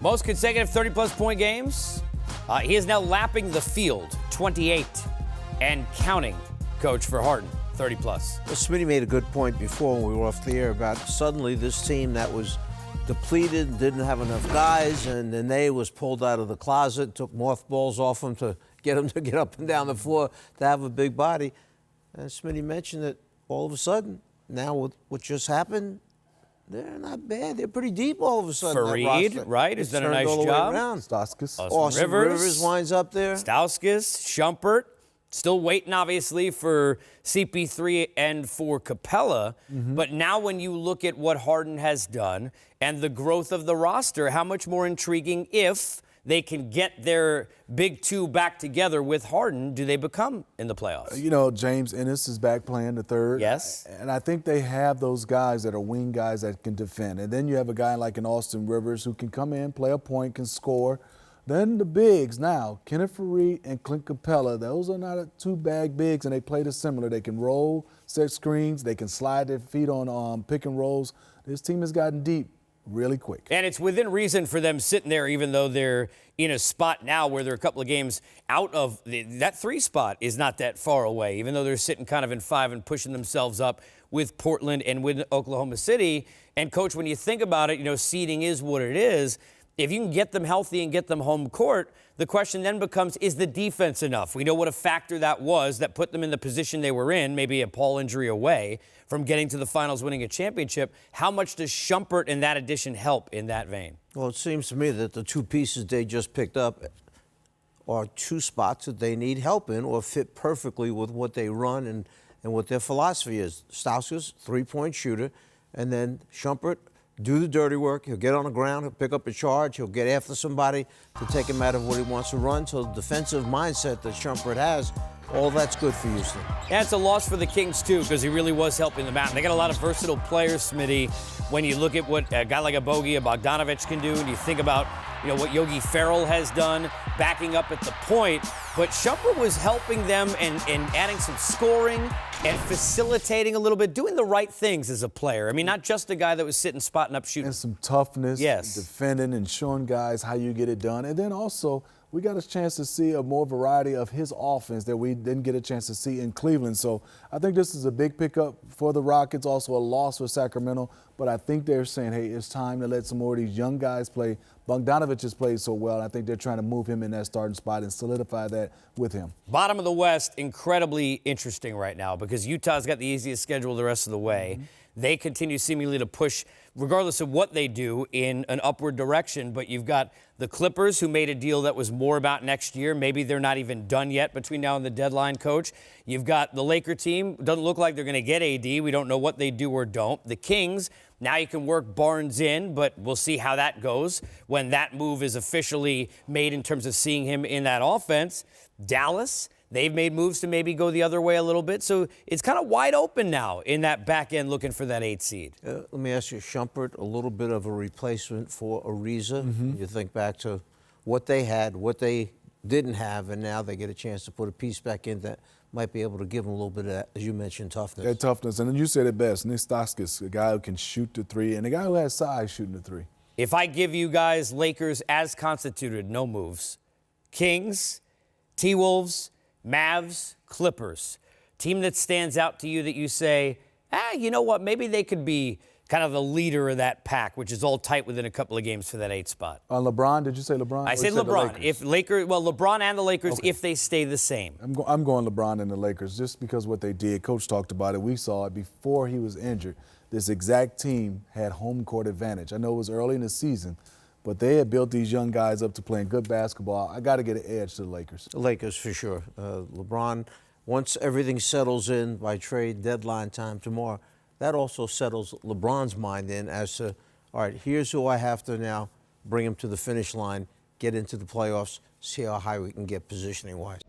Most consecutive 30-plus point games. He is now lapping the field, 28 and counting, coach, for Harden, 30-plus. Well, Smitty made a good point before when we were off the air about suddenly this team that was depleted, didn't have enough guys, and Nene was pulled out of the closet, took mothballs off him to get up and down the floor to have a big body. And Smitty mentioned that all of a sudden, now with what just happened, they're not bad. They're pretty deep all of a sudden. Fareed, right, has done a nice job. Austin Rivers winds up there. Stauskas, Shumpert. Still waiting, obviously, for CP3 and for Capella. But now when you look at what Harden has done and the growth of the roster, how much more intriguing, if they can get their big two back together with Harden, do they become in the playoffs? You know, James Ennis is back playing the third. Yes. And I think they have those guys that are wing guys that can defend. And then you have a guy like an Austin Rivers who can come in, play a point, can score. Then the bigs now, Kenneth Fareed and Clint Capella, those are not two bad bigs, and they play the similar. They can roll, set screens, they can slide their feet on pick and rolls. This team has gotten deep really quick. And it's within reason for them sitting there, even though they're in a spot now where they're a couple of games out of that 3 spot is not that far away, even though they're sitting kind of in 5 and pushing themselves up with Portland and with Oklahoma City. And, Coach, when you think about it, you know, seeding is what it is. If you can get them healthy and get them home court, the question then becomes, is the defense enough? We know what a factor that was that put them in the position they were in, maybe a Paul injury away from getting to the finals, winning a championship. How much does Shumpert and that addition help in that vein? Well, it seems to me that the 2 pieces they just picked up are 2 spots that they need help in or fit perfectly with what they run and what their philosophy is. Stauskas, 3-point shooter, and then Shumpert, do the dirty work. He'll get on the ground. He'll pick up a charge. He'll get after somebody to take him out of what he wants to run. So the defensive mindset that Shumpert has, all that's good for Houston. Yeah, it's a loss for the Kings, too, because he really was helping them out. And they got a lot of versatile players, Smitty. When you look at what a guy like a Bogdanovic can do, and you think about, you know, what Yogi Ferrell has done, backing up at the point. But Shumpert was helping them and adding some scoring and facilitating a little bit, doing the right things as a player. I mean, not just a guy that was sitting, spotting up, shooting. And some toughness, yes, defending and showing guys how you get it done. And then also, we got a chance to see a more variety of his offense that we didn't get a chance to see in Cleveland. So I think this is a big pickup for the Rockets, also a loss for Sacramento. But I think they're saying, hey, it's time to let some more of these young guys play. Bogdanovic has played so well. I think they're trying to move him in that starting spot and solidify that with him. Bottom of the West, incredibly interesting right now because Utah's got the easiest schedule the rest of the way. They continue seemingly to push, regardless of what they do, in an upward direction. But you've got the Clippers, who made a deal that was more about next year. Maybe they're not even done yet between now and the deadline, Coach. You've got the Laker team. Doesn't look like they're going to get AD. We don't know what they do or don't. The Kings, now you can work Barnes in, but we'll see how that goes when that move is officially made in terms of seeing him in that offense. Dallas, they've made moves to maybe go the other way a little bit. So it's kind of wide open now in that back end looking for that 8 seed. Let me ask you, Shumpert, a little bit of a replacement for Ariza. You think back to what they had, what they didn't have, and now they get a chance to put a piece back in that might be able to give them a little bit of that, as you mentioned, toughness. That toughness. And then you said it best. Nick Stauskas, a guy who can shoot the 3, and a guy who has size shooting the 3. If I give you guys Lakers as constituted, no moves. Kings, T-Wolves, Mavs, Clippers. Team that stands out to you that you say, you know what, maybe they could be kind of the leader of that pack, which is all tight within a couple of games for that 8 spot. LeBron, did you say LeBron? I said LeBron. LeBron and the Lakers, if they stay the same. I'm going LeBron and the Lakers just because what they did. Coach talked about it. We saw it before he was injured. This exact team had home court advantage. I know it was early in the season, but they had built these young guys up to playing good basketball. I got to get an edge to the Lakers. The Lakers, for sure. LeBron, once everything settles in by trade deadline time tomorrow, that also settles LeBron's mind in as to, all right, here's who I have to now bring him to the finish line, get into the playoffs, see how high we can get positioning-wise.